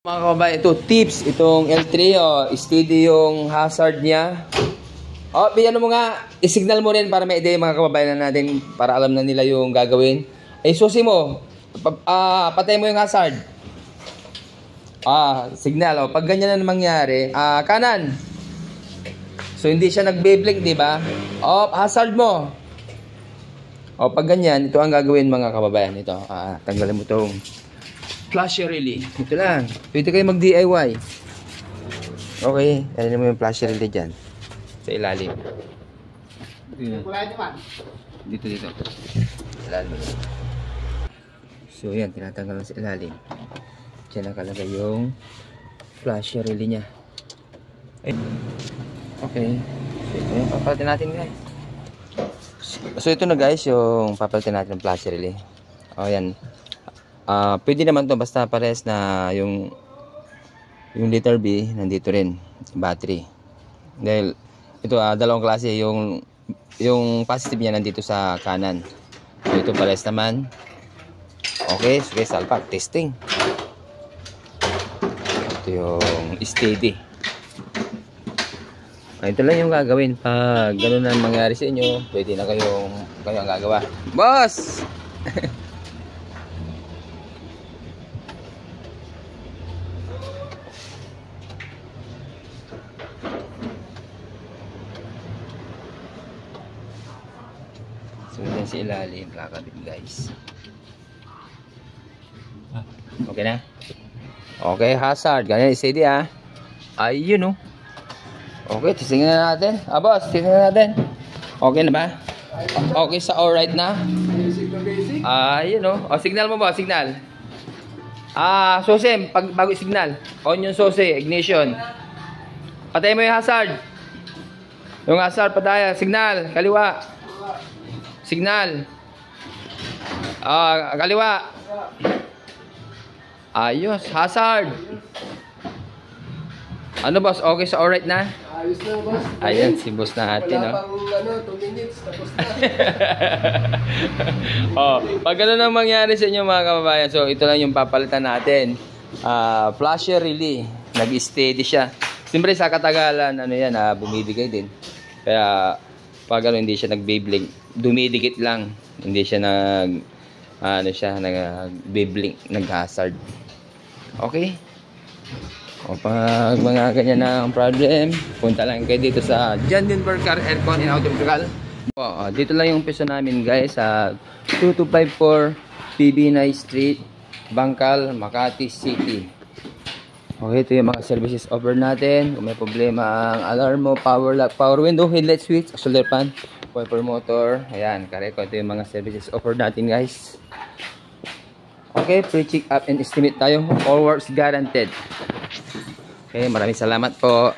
Mga kababayan, ito tips, itong L3, steady yung hazard niya. Bigyan mo nga, i-signal mo rin para may idea mga kababayan natin, para alam na nila yung gagawin. Susi mo, patay mo yung hazard. Signal, pag ganyan na mangyari, kanan. So hindi siya nagbe-blink, di ba? Hazard mo. Pag ganyan, ito ang gagawin mga kababayan. Ito, tanggalin mo itong flasher relay. Ito lang. Pwede kayo mag-DIY. Okay. Alin mo yung flasher relay dyan. Sa ilalim. Dito. Ilalim. So yan. Tinatanggal lang sa ilalim. Diyan nakalagay yung flasher relay nya. Okay. So ito yung papalitin natin guys. So ito na guys yung papalitin natin ng flasher relay. Yan. Pwede naman to basta pares na yung letter B nandito rin battery, dahil ito dalawang klase, yung positive niya nandito sa kanan, so ito pares naman. Okay, sige, salpak testing. Ito yung steady. Ito lang yung gagawin pag ganun na mangyari sa inyo. Pwede na kayo ang gagawa, boss. So yan sa ilalim, kakabit guys. Okay na? Okay, hazard. Ganyan, steady ayun Okay, testingin na natin. Boss, testingin na natin. Okay na ba? Okay sa alright na? Ayun signal mo ba? Signal. Susi, bago signal. On yung susi, ignition. Patay mo yung hazard. Yung hazard, patay. Signal, kaliwa. Signal. Kaliwa. Ayos, hazard. Ano boss, okay sa alright na? Ayos na boss. Ayan, si boss natin. Wala pang 2 minutes, tapos na. Pag gano'n ang mangyari sa inyo mga kababayan, so ito lang yung papalitan natin. Flasher relay, nag-steady siya. Siyempre sa katagalan, bumibigay din. Kaya pag hindi siya nag-blink, dumidikit lang. Hindi siya nag-blink, nag-hazard. Okay? Pag mga ganyan na ang problem, punta lang kayo dito sa John Denver Car Aircon and Automobile. Dito lang yung piso namin guys sa 2254 PB9 Street, Bangkal, Makati City. Okay, ito yung mga services offer natin. Kung may problema ang alarm mo, power lock, power window, headlight switch, solar pan, wiper motor, ayan, kareko. Ito yung mga services offer natin guys. Okay, pre-check up and estimate tayo. All works guaranteed. Okay, maraming salamat po.